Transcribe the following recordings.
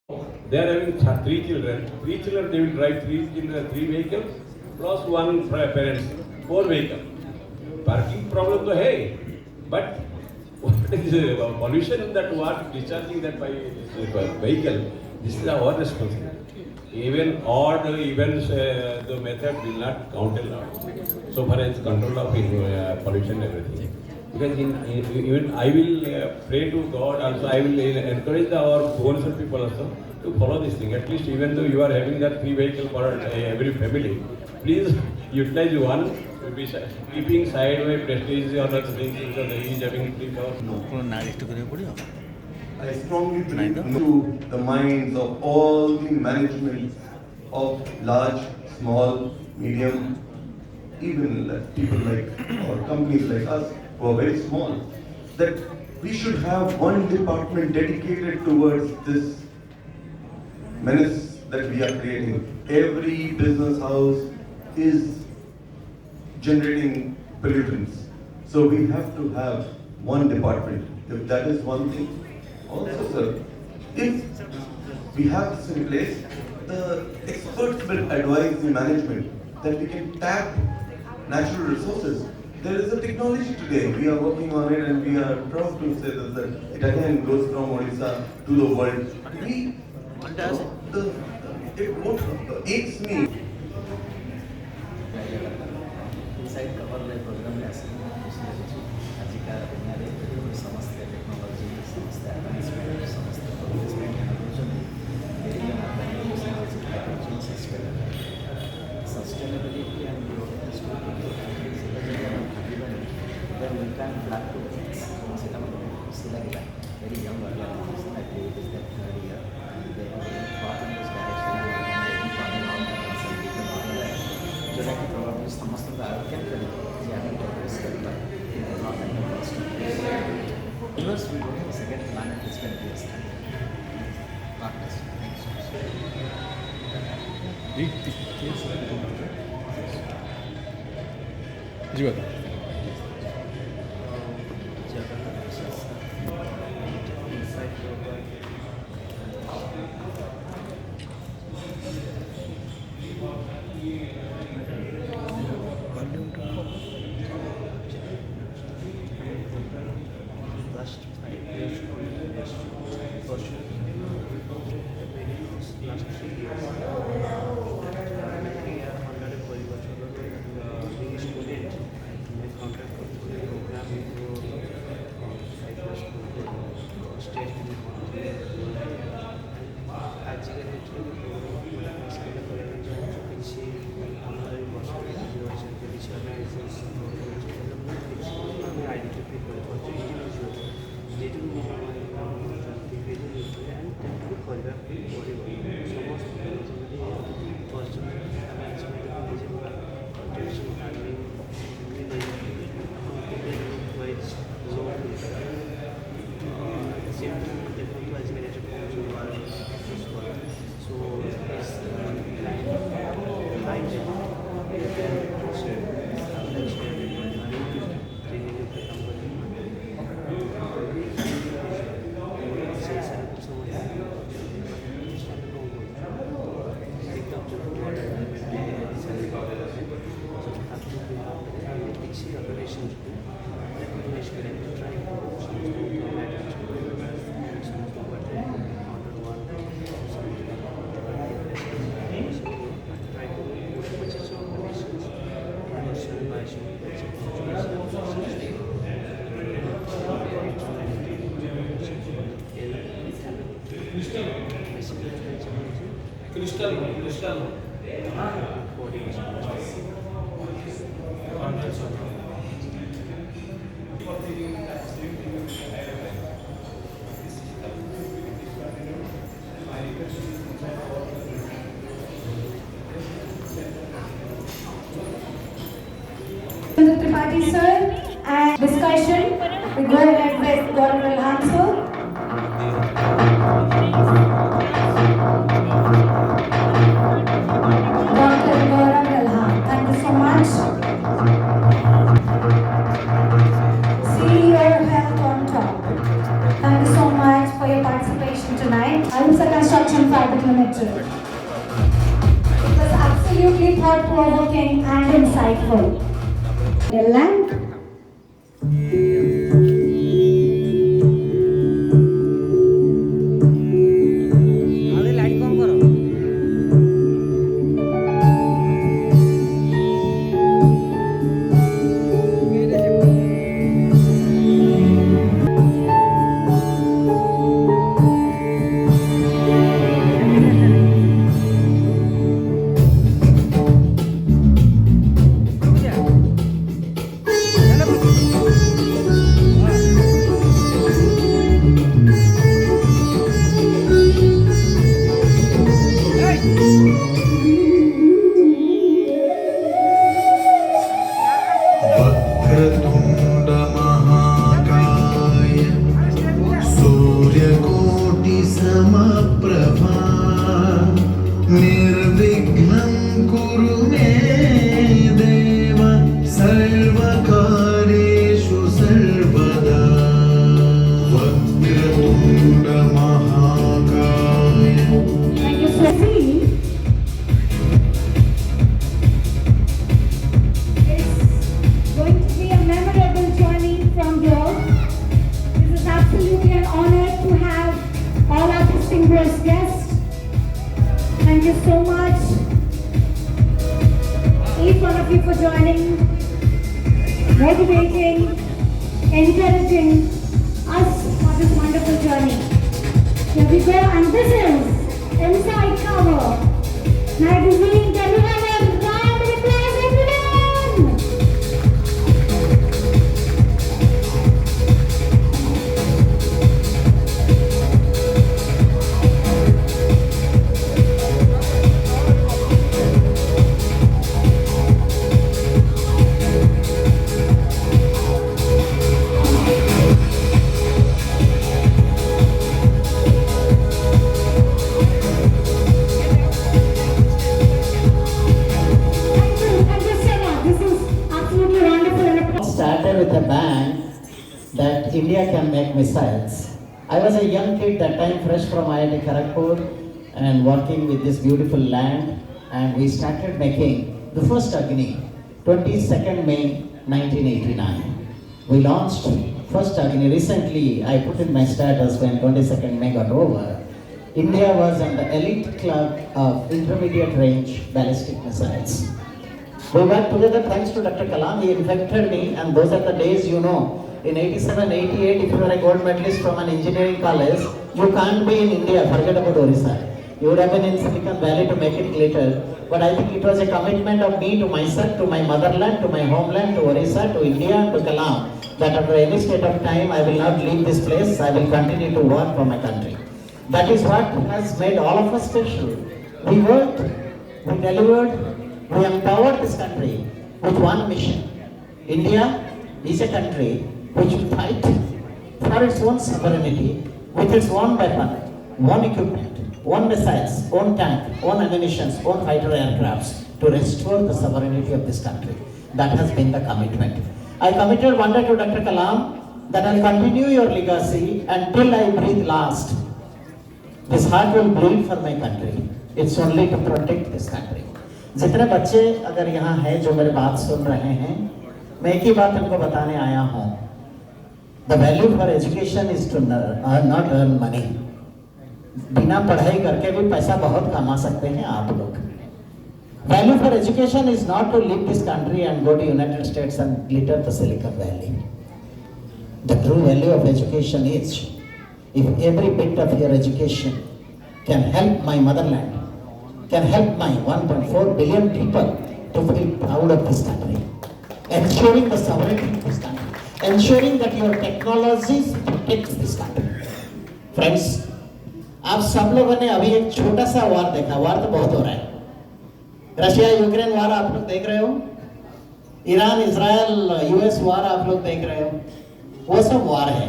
They are having three children. Three children, they will drive three children, three vehicles, plus one parents, four vehicles. Parking problem to hey, but what is pollution in that water discharging that by vehicle? This is our responsibility. Even odd events, the method will not count a lot. So far as control of pollution and everything. Because even I will pray to God also, I will encourage our own people also to follow this thing. At least even though you are having that three vehicle for every family, please utilize one to be keeping side by prestige or other things because he is having three cars. I strongly believe into the minds of all the management of large, small, medium, even people like or companies like us who are very small, that we should have one department dedicated towards this menace that we are creating. Every business house is generating pollutants. So we have to have one department. If that is one thing. Also, sir, if we have this in place, the experts will advise the management that we can tap natural resources. There is a technology today, we are working on it and we are proud to say that it again goes from Odisha to the world. What aches me. Inside cover by program आजिका दुनिया समस्त technology समस्त advancement समस्त progressment sustainability and then we can black to things. Very young organizations that it is that third year. They have thought in this direction and some people जो कि probably समस्त का आरोग्य करें ज्यादा progress करेगा not at the cost of because we don't have a second planet which can be a standard. जी बता Crystal. Tripathi sir and discussion. We go ahead with Gaurav Ilhan sir. Dr. Gaurav Ilhan, thank you so much. CEO Health on Top. Thank you so much for your participation tonight. Ahimsa Construction Construction Private Limited. It was absolutely thought-provoking and insightful. The land. वक्रतुण्ड महाकाय सूर्यकोटि समप्रभा निर्विघ्नं कुरु मे देव सर्वकार्येषु सर्वदा वक्रतुण्ड महाकाय। Thank you, Sophie. It's going to be a memorable journey from here. This is absolutely an honor to have all our distinguished guests. Thank you so much, each one of you, for joining, motivating, encouraging us for this wonderful journey. Here we go, and this is Inside Cover. Magazine, can we have a round of applause, everyone? Thank you so much. This is absolutely wonderful and a Started with a bang that India can make missiles. I was a young kid that time, fresh from IIT Kharagpur and working with this beautiful land, and we started making the first Agni, 22nd May 1989. We launched first Agni. Recently, I put in my status when 22nd May got over. India was in the elite club of intermediate range ballistic missiles. We worked together thanks to Dr. Kalam. He infected me, and those are the days, you know. In 87, 88, if you were a gold medalist from an engineering college, you can't be in India, forget about Orissa. You would have been in Silicon Valley to make it glitter. But I think it was a commitment of me to myself, to my motherland, to my homeland, to Orissa, to India, and to Kalam, that under any state of time, I will not leave this place. I will continue to work for my country. That is what has made all of us special. We worked, we delivered, we empowered this country with one mission. India is a country which will fight for its own sovereignty with its own weapon, own equipment, own missiles, own tank, own ammunition, own fighter aircrafts to restore the sovereignty of this country. That has been the commitment. I committed one day to Dr. Kalam that I'll continue your legacy until I breathe last. This heart will bleed for my country. It's only to protect this country. जितने बच्चे अगर यहाँ हैं जो मेरी बात सुन रहे हैं, मैं एक ही बात उनको बताने आया हूँ. The value for education is to not earn money. बिना पढ़ाई करके भी पैसा बहुत कमा सकते हैं आप लोग. Value for education is not to leave this country and go to United States and glitter the Silicon Valley. The true value of education is if every bit of your education can help my motherland, can help my 1.4 billion people to feel proud of this country, ensuring the sovereignty of this country, ensuring that your technologies protect this country. Friends, आप सब लोगों ने अभी एक छोटा सा वार देखा. वार तो बहुत हो रहा है. रशिया यूक्रेन वार आप लोग देख रहे हो, ईरान इजराइल यूएस वार आप लोग देख रहे हो. वो सब वार है.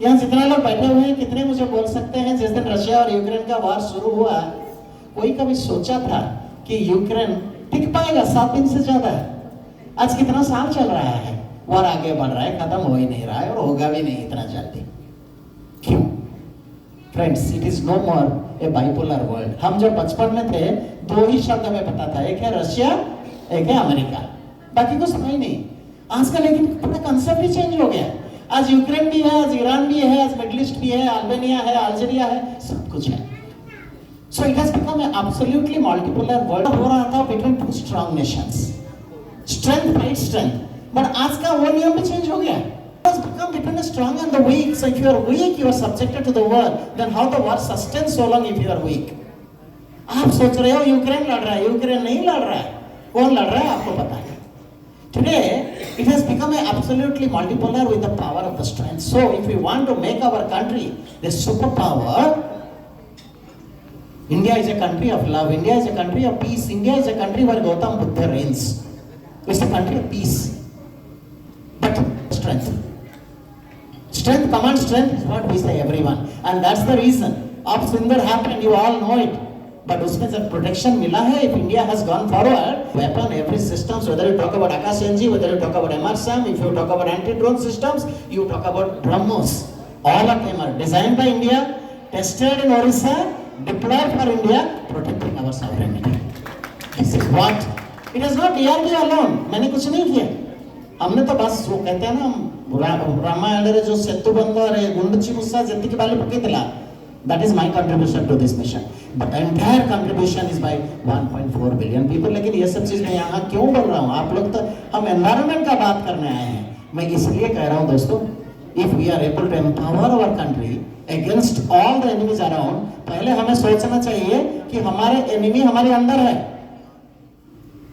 यहाँ जितने लोग बैठे हुए हैं, कितने मुझे बोल सकते हैं जिस दिन रशिया और यूक्रेन का वार शुरू हुआ, कोई कभी सोचा था कि यूक्रेन टिक पाएगा 7 दिन से ज्यादा? आज कितना साल चल रहा है, वार आगे बढ़ रहा है, खत्म हो ही नहीं रहा है और होगा भी नहीं इतना जल्दी. क्यों? Friends, it is no more a bipolar world. हम जब बचपन में थे 2 ही शब्द हमें पता था, एक है रशिया, एक है अमेरिका, बाकी कुछ समझ नहीं। आज का लेकिन पूरा कंसेप्ट ही चेंज हो गया। आज यूक्रेन भी है, आज ईरान भी है, आज मिडिल ईस्ट भी है, अल्बानिया है, अल्जीरिया है, सब कुछ है। So it has become an absolutely multipolar world. हो रहा था between two strong nations. Strength fights strength. But आज का वो नियम भी चेंज हो गया। It has become between the strong and the weak. So if you are weak, you are subjected to the war. Then how the war sustains so long if you are weak? आप सोच रहे हो Ukraine लड़ रहा है, Ukraine नहीं लड़ रहा है। कौन लड़ रहा है आपको पता है। Today it has become a absolutely multipolar with the power of the strength. So if we want to make our country the superpower, India is a country of love. India is a country of peace. India is a country where Gautam Buddha reigns. It's a country of peace. But strength. Strength commands strength is what we say everyone. And that's the reason. Ab Sundar happened, you all know it. But उसमें जब protection मिला है, if India has gone forward, weapon, every systems, whether you talk about Akash NG, whether you talk about MRSAM, if you talk about anti-drone systems, you talk about BrahMos. All of them are designed by India, tested in Orissa, deployed for India, protecting our sovereignty. This is what it is not DRDO alone. मैंने कुछ नहीं किया, हमने तो बस वो कहते हैं ना रामायण रे जो सेतु बंद रे गुंडची मुसा जति के बाले पके दिला. That is my contribution to this mission. But the entire contribution is by 1.4 billion people. लेकिन ये सब चीज मैं यहाँ क्यों बोल रहा हूँ? आप लोग तो हम environment का बात करने आए हैं. मैं इसलिए कह रहा हूँ दोस्तों, if we are able to empower our country against all the enemies around, पहले हमें सोचना चाहिए कि हमारे एनिमी हमारे अंदर है।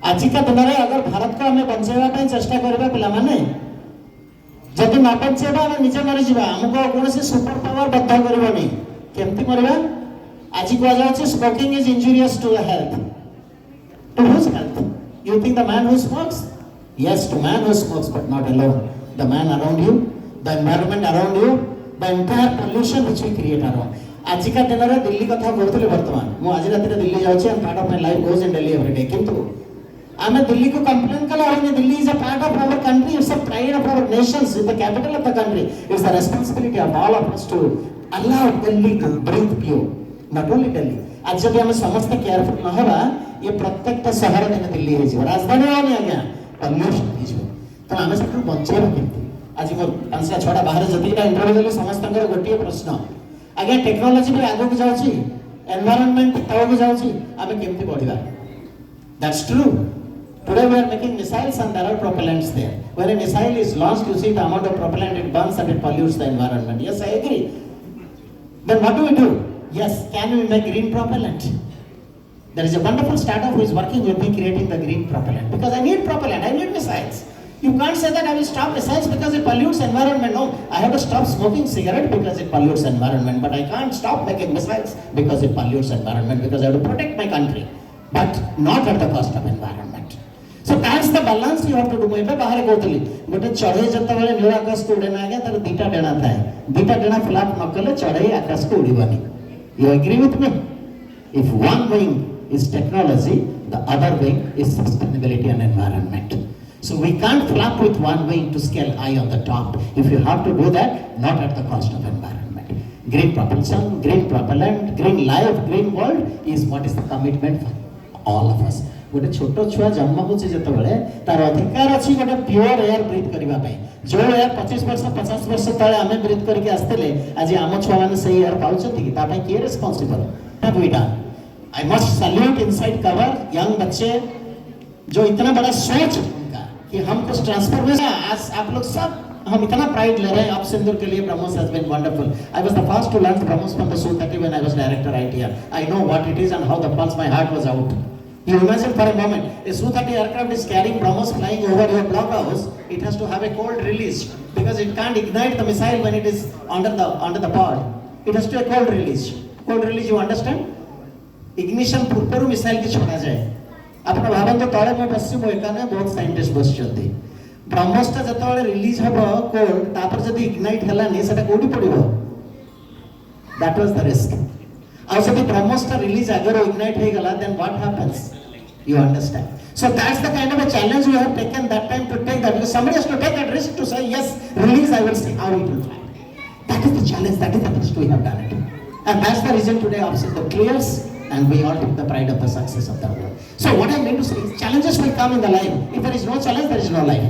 आजिका दिन रे अगर भारत को हमें बंचेवा ପାଇଁ चेष्टा करबा पिलामाने जदि न बंचेबा ଆମେ ନିଜେ मरि जिबा हमको कोनोसी सुपर पावर बद्ध करबोनी केमति मरबा आज को जाउछि smoking is injurious to the health to whose health you think the man who smokes yes to man who smokes but not alone the man around you the environment around you the entire pollution which we create around आजिका दिन रे दिल्ली कथा कहतले वर्तमान मु आज रात रे Delhi जाउछि and part of my life goes in Delhi every day किंतु आमे दिल्ली को कंप्लेन कला होने Delhi is a part of our country it's a pride of our nations it's the capital of the country it's the responsibility of all of us to allow Delhi to breathe pure not only Delhi आज जब हम समस्त careful न होबा ये प्रत्येक शहर दिन दिल्ली हे जिवो राजधानी होनी आज्ञा पॉल्यूशन हे जिवो तो आमे सब बंचे केमति आज मोर 5-6टा बाहर जतिटा इंटरव्यू देले समस्तंकर गोटिए प्रश्न आज्ञा टेक्नोलॉजी भी आगो को जाउची एनवायरनमेंट तव को जाउची आमे केमति बढ़िबा that's true. Today we are making missiles and there are propellants there. When a missile is launched, you see the amount of propellant it burns and it pollutes the environment. Yes, I agree. Then what do we do? Yes, can we make green propellant? There is a wonderful startup who is working with me creating the green propellant. Because I need propellant, I need missiles. You can't say that I will stop missiles because it pollutes environment. No, I have to stop smoking cigarette because it pollutes environment. But I can't stop making missiles because it pollutes environment because I have to protect my country. But not at the cost of environment. So that's the balance you have to do. मैं बाहर कहतली गोटे चढ़ई जत बेले नील आकाश को उड़े ना आगे तार दीटा डेणा थाए दीटा डेणा फ्लैप न कले चढ़ई आकाश को उड़ीबानी you agree with me if one wing is technology the other wing is sustainability and environment so we can't flap with one wing to scale high on the top if you have to do that not at the cost of environment green propulsion green propellant green life green world is what is the commitment for all of us गोटे छोट छुआ जन्म होचे जते बेले तार अधिकार अछि गोटे प्योर एयर ब्रीथ करबा पई जो एयर 25 वर्ष 50 वर्ष तळे आमे ब्रीथ करके आस्तले आज आम छुआ माने सही एयर पाउछथि कि ता पई के responsible have we done I must salute inside cover young बच्चे जो इतना बड़ा सोच उनका कि हम कुछ ट्रांसफॉर्मेशन आज आप लोग सब हम इतना प्राइड ले रहे हैं आप सिंदूर के लिए BrahMos has been wonderful I was the first to learn BrahMos from the Su-30 when I was director ITR I know what it is and how the pulse my heart was out You imagine for a moment, a Su-30 aircraft is carrying BrahMos flying over your blockhouse. It has to have a cold release because it can't ignite the missile when it is under the pod. It has to have a cold release. Cold release, you understand? Ignition पूर्वरु missile की छोड़ा जाए. अपना भावन तो तौले में पश्चिम एकाने बहुत साइंटिस्ट बस चलते. BrahMos टा जता वाले release हबो cold, तापर जदी ignite हला नहीं सेटा कोडी पड़िबो. That was the risk. और जब BrahMos टा release अगर ignite हे गला, then what happens? You understand? So that's the kind of a challenge we have taken that time to take that because somebody has to take that risk to say yes, release. I will see how it will fly. That is the challenge. That is the best we have done it. And that's the reason today Upsilon clears and we all take the pride of the success of the world. So what I mean to say is challenges will come in the life. If there is no challenge, there is no life.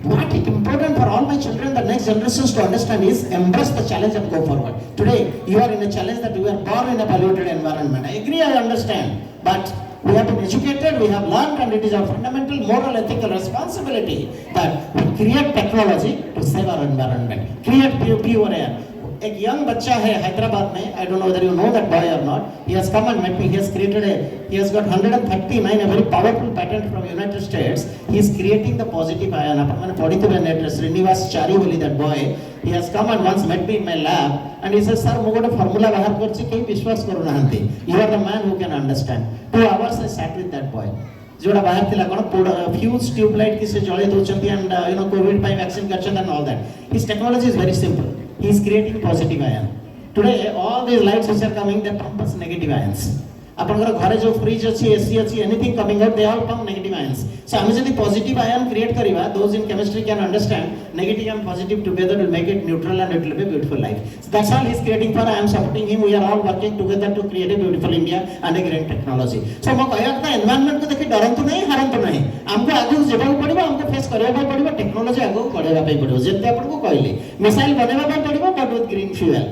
What is important for all my children, the next generations to understand is embrace the challenge and go forward. Today, you are in a challenge that you are born in a polluted environment. I agree, I understand. But we have been educated, we have learned, and it is our fundamental moral, ethical responsibility that we create technology to save our environment, create pure air. एक young बच्चा है हैदराबाद में, I don't know whether you know that boy or not. He has come and met me. He has got 139 a very powerful patent from United States. He is creating the positive ion. अपन मैंने पढ़ी थी मैंने address Srinivas Chari बोली that boy. He has come and once met me in my lab and he says, sir, मैं गोटे formula बाहर करची कहीं विश्वास करू नाहंती. You are the man who can understand. 2 hours I sat with that boy. जोड़ा बाहर थिला कोन fuse tube light किसे जळे दोचंती and COVID ପାଇଁ vaccine करछन and all that. His technology is very simple. He is creating positive ion. Today, all these lights which are coming, they pump us negative ions. आपनकर घरे जो fridge अछि, AC अछि, anything coming out, they all pump negative ions. So आमे जदि positive ion create करिवा, those in chemistry can understand, negative and positive together will make it neutral and it will be a beautiful life. So that's all he is creating for. I am supporting him. We are all working together to create a beautiful India and a great technology. So मैं कहया था environment को देखि डरंतु नहीं, हरंतु नहीं. हमको आगु जेबाउ पड़िबो, हमको face करबा पड़िबो, टेक्नोलॉजी आगु बढ़ेबा पई पड़िबो. जेते आपनको कहली, मिसाइल बनेबा पई पड़िबो but with green fuel.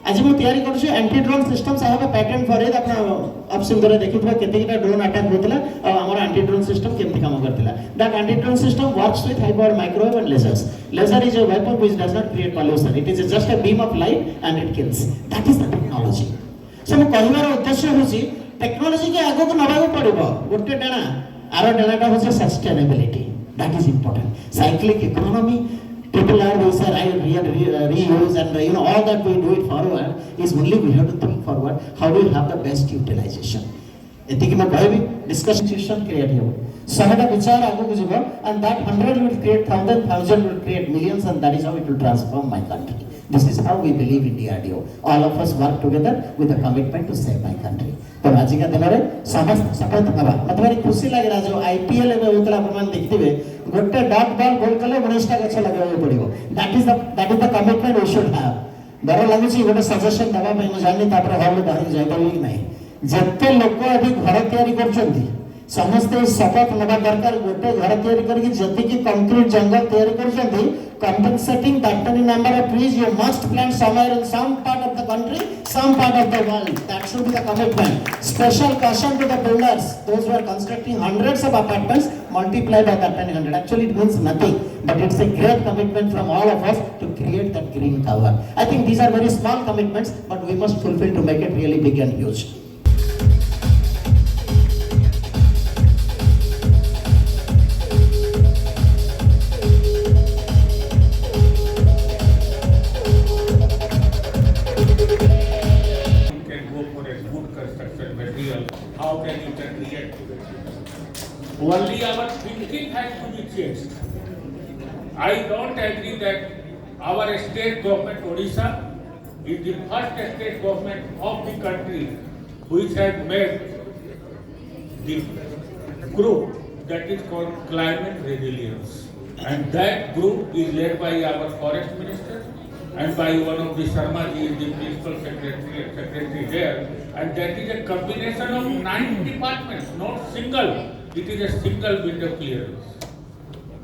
आज मैं तैयारी करूँ एंटी ड्रोन सिस्टम साहब पैटेंट फॉर इट अपना अब सुंदर देखिथबा केतेटा ड्रोन अटैक होतला और हमर एंटी ड्रोन सिस्टम केमति काम करतला that anti drone system works with high power microwave and lasers laser is a weapon which does not create pollution it is just a beam of light and it kills that is the technology so मैं कहबार उद्देश्य होची technology के आगो को नबागो पड़िबो गोटे Dana आरो डेनाटा होची sustainability that is important cyclic economy people are we say reuse and all that we do it forward is only we have to think forward how do we have the best utilization एतिक में कहबी discussion system create हो 100टा विचार आगो को जीवो and that 100 will create 1000 will create millions and that is how it will transform my country. This is how we believe in DRDO. All of us work together with a commitment to save my country. तो आज का दिन रे समस्त सफल हवा मत भारी खुशी लागे राजो आईपीएल में उतला प्रमाण देखथिबे गोटे डॉट बॉल गोल कले 19टा गछ लगावे पड़िबो that is the commitment we should have डर लागुची गोटे सजेशन दबा पई म जानि तापर हॉल बाहर जाय पड़ि नै जत्ते लोक अभी घर तैयारी करछंती समस्ते शपथ नबा दरकार गोटे घर तैयारी करके जति की कंक्रीट जंगल तैयारी करछंती compensating that many number of trees you must plant somewhere in some part of the country some part of the world that should be the commitment special caution to the builders those who are constructing hundreds of apartments multiply by that many hundred actually it means nothing but it's a great commitment from all of us to create that green cover. I think these are very small commitments but we must fulfill to make it really big and huge. How can you create? Only our thinking has to be changed. I don't agree that our state government, Odisha, is the first state government of the country which has made the group that is called climate resilience. And that group is led by our forest minister and by one of the Sharma ji, the principal secretary there. And that is a combination of 9 departments, not single. It is a single window clearance.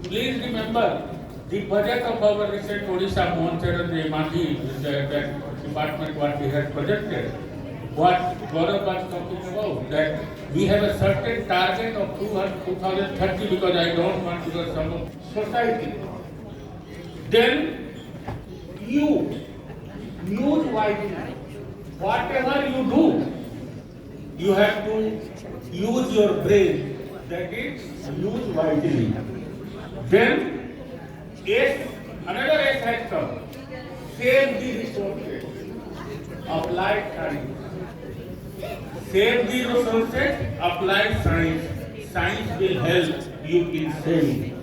Please remember the budget of our recent Odisha Mohan Charan Mahi, that department what he has projected. What Gaurav was talking about, that we have a certain target of 2030 because I don't want to go some society. Then you use wisely. Whatever you do, you have to use your brain. That is, use wisely. Then, another S has come. Save the resources. Apply science. Save the resources. Apply science. Science will help you in saving.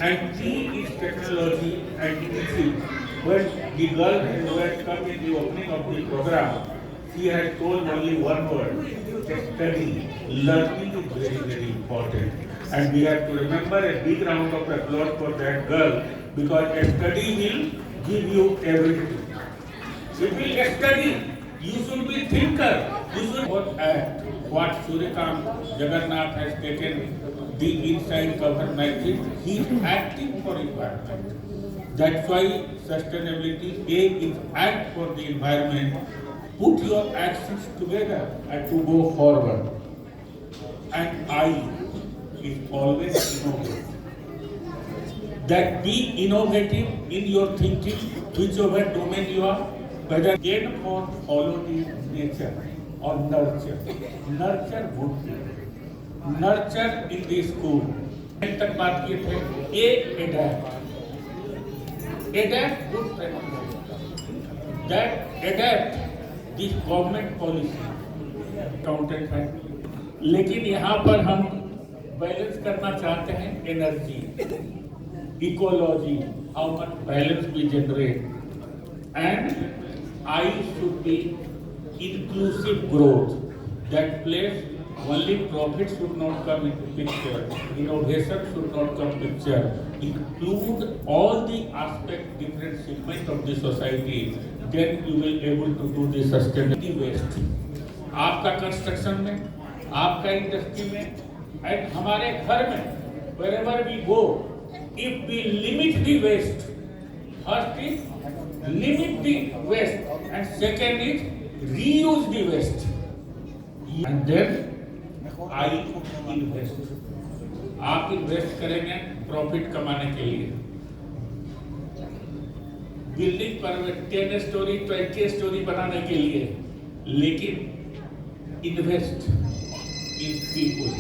And T is technology and teaching. When the girl who has come in the opening of the program, she has told only one word, study. Learning is very, very important. And we have to remember a big round of applause for that girl because a study will give you everything. You will study. You should be thinker. You should not act. What Suryakant Jagannath has taken the inside cover message. He is acting for environment. That's why sustainability A is act for the environment. Put your actions together and to go forward. And I is always innovative. That be innovative in your thinking, whichever domain you are, whether aim for follow the nature or nurture. Nurture good people. Nurture in the school. तक बात किए थे A adapt. Adapt good practices. That adapt this government policy. Accountant है. लेकिन यहाँ पर हम balance करना चाहते हैं energy, ecology, how much balance we generate, and I should be inclusive growth. That place only profit should not come into picture, innovation should not come picture. Include all the aspects, different segments of the society, then you will able to do the sustainability waste. आपका construction में, आपका industry में, and हमारे घर में, wherever we go. If we limit the waste, first is limit the waste, and second is reuse the waste, and then I invest. आप invest करेंगे profit कमाने के लिए. बिल्डिंग पर 10 स्टोरी 20 स्टोरी बनाने के लिए, लेकिन invest in people,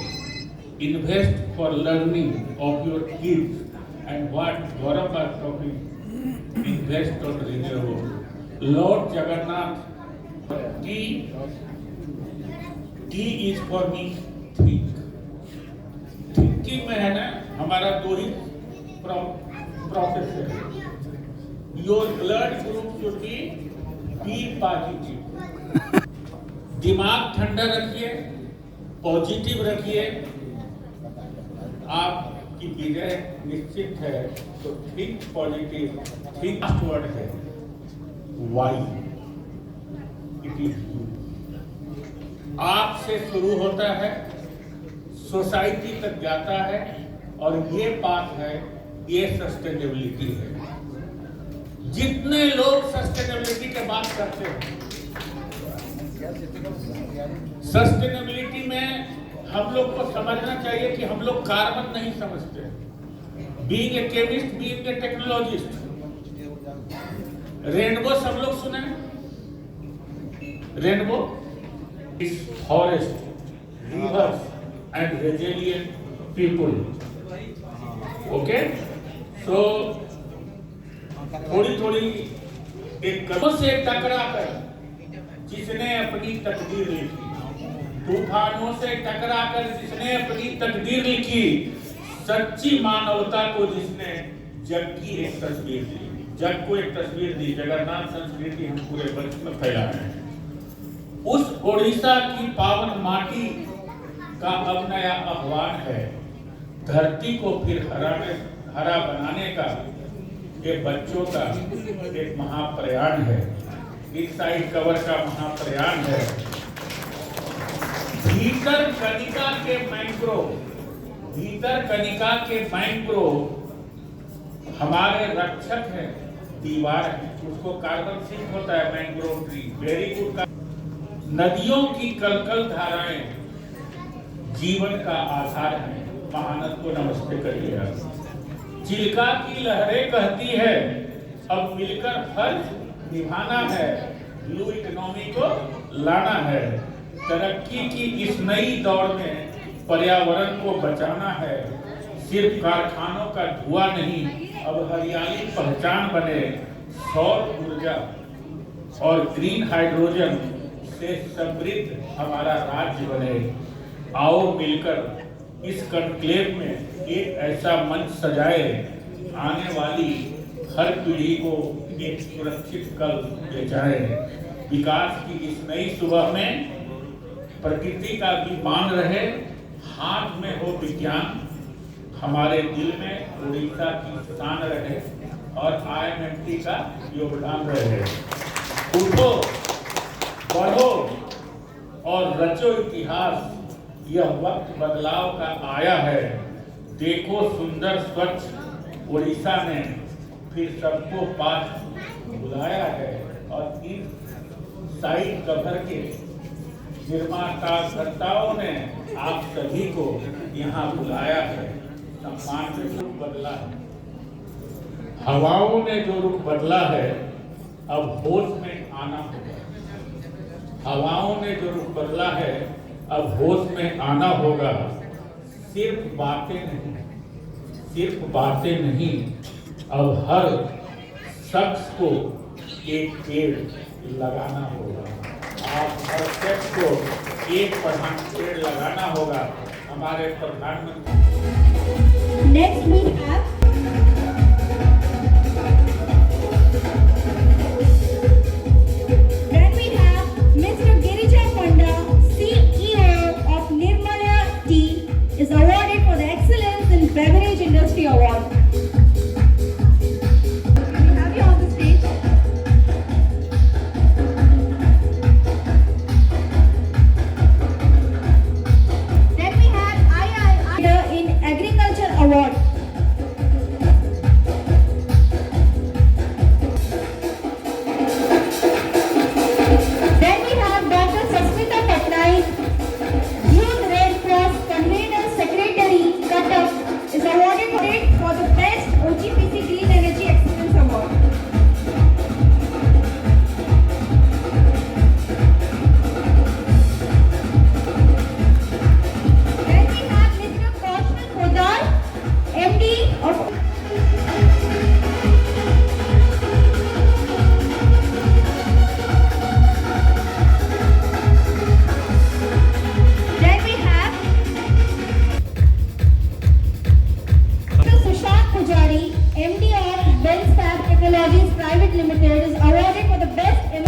invest for learning of your kids. And what Gaurav was talking, invest on renewable. Lord Jagannath, T is for me think. Thinking में है ना हमारा दो ही प्रोसेस है. Your blood group should be positive. दिमाग ठंडा रखिए, positive रखिए. आप की विजय निश्चित है, तो थिंक पॉजिटिव, थिंक फॉरवर्ड है. Why it is you. आपसे शुरू होता है, सोसाइटी तक जाता है, और ये बात है, ये सस्टेनेबिलिटी है. जितने लोग सस्टेनेबिलिटी की बात करते हैं, सस्टेनेबिलिटी में हम लोग को समझना चाहिए कि हम लोग कार्बन नहीं समझते. Being a chemist, being a technologist, rainbow सब लोग सुने. Rainbow is forest, rivers and resilient people. Okay, so थोड़ी थोड़ी एक कदम से टकराकर जिसने अपनी तकदीर लिखी, तूफानों से टकराकर जिसने अपनी तकदीर लिखी, सच्ची मानवता को जिसने जग की एक तस्वीर दी, जग को एक तस्वीर दी. जगन्नाथ संस्कृति हम पूरे विश्व में फैला रहे हैं. उस ओडिशा की पावन माटी का अब नया आह्वान है. धरती को फिर हरा बनाने का ये बच्चों का एक महाप्रयाण है. इनसाइड कवर का महाप्रयाण है. भीतर कनिका के मैंग्रोव हमारे रक्षक है, दीवार है. उसको कार्बन सिंक होता है मैंग्रोव ट्री. Very good. नदियों की कलकल धाराएं जीवन का आधार है. महानद को नमस्ते करिएगा. चिल्का की लहरें कहती है, अब मिलकर फर्ज निभाना है, ब्लू इकोनॉमी को लाना है. तरक्की की इस नई दौड़ में पर्यावरण को बचाना है. सिर्फ कारखानों का धुआं नहीं, अब हरियाली पहचान बने. सौर ऊर्जा और ग्रीन हाइड्रोजन से समृद्ध हमारा राज्य बने. आओ मिलकर इस कॉन्क्लेव में एक ऐसा मंच सजाए, आने वाली हर पीढ़ी को एक सुरक्षित कल दे जाए. विकास की इस नई सुबह में प्रकृति का भी मान रहे, हाथ में हो विज्ञान, हमारे दिल में उड़ीसा की शान रहे और IMT का योगदान रहे. उठो, बढ़ो और रचो इतिहास। यह वक्त बदलाव का आया है। देखो सुंदर स्वच्छ उड़ीसा ने फिर सबको पास बुलाया है और इस साइड कवर के निर्माताओं ने आप सभी को यहाँ बुलाया है। सम्मान में रुख बदला है, हवाओं ने जो रुख बदला है, अब होश में आना होगा। हवाओं ने जो रुख बदला है, अब होश में आना होगा। सिर्फ बातें नहीं, अब हर शख्स को एक पेड़ लगाना होगा। आप हर शख्स को एक पेड़ लगाना होगा। हमारे प्रधानमंत्री। Next we have Mr. Girija Panda, CEO of Nirmala Tea, is awarded for the Excellence in Beverage Industry Award. We have you on the stage. Then we have II in Agriculture Award. Then we have Dr. Sasmita Patnaik, Youth Red Cross Convener Secretary, Cuttack, is awarded for the Best OGPC Green Energy Excellence Award. Then we have Mr. Kaushal Poddar, MD of Then we have Mr. Sushant Pujari, MD of Bellstaff Technologies Private Limited, is awarded for the best. Then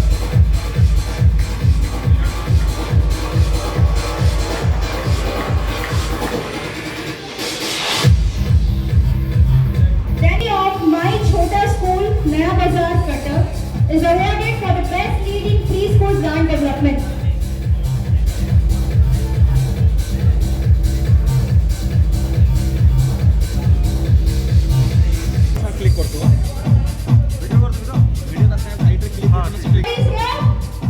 of My Chhota School, Naya Bazar, Cuttack, is awarded for the best leading preschool brand development.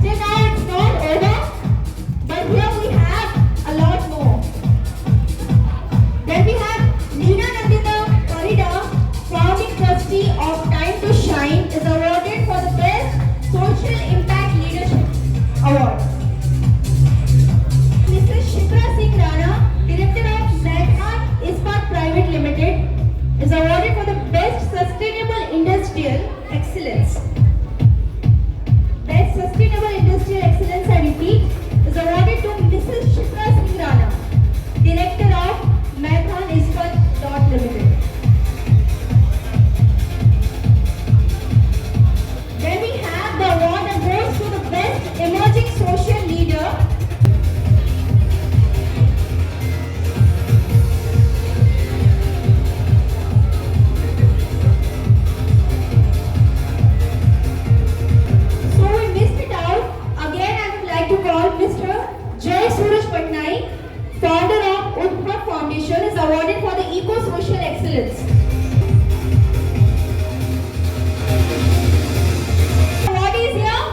Till now it's not over, but here we have a lot more. Then we have Neena Nandita Parida, founding trustee of Time to Shine, is awarded for the best social impact leadership award. Mrs. Shikra Singh Rana, director of Medhan Ispat Private Limited, is awarded for the best sustainable industrial excellence. Best Sustainable Industrial Excellence, I repeat, is awarded to Mrs. Shikra Singh Rana, Director of Medhan Ispat Limited. Then we have the award that goes to the Best Emerging Social Leader. So we missed it out. Again, I would like to call Mr. Jai Suraj Patnaik, founder of Utbhav Foundation, is awarded for the Eco-Social Excellence. Award is here.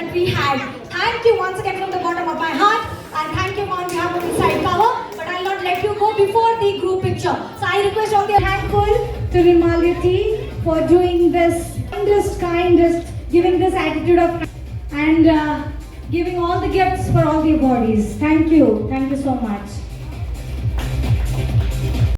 that we had. Thank you once again from the bottom of my heart, and thank you on behalf of the side cover. But I'll not let you go before the group picture. So I request all the thankful to Rimalati for doing this kindest, giving this attitude of and giving all the gifts for all the awardees. Thank you so much.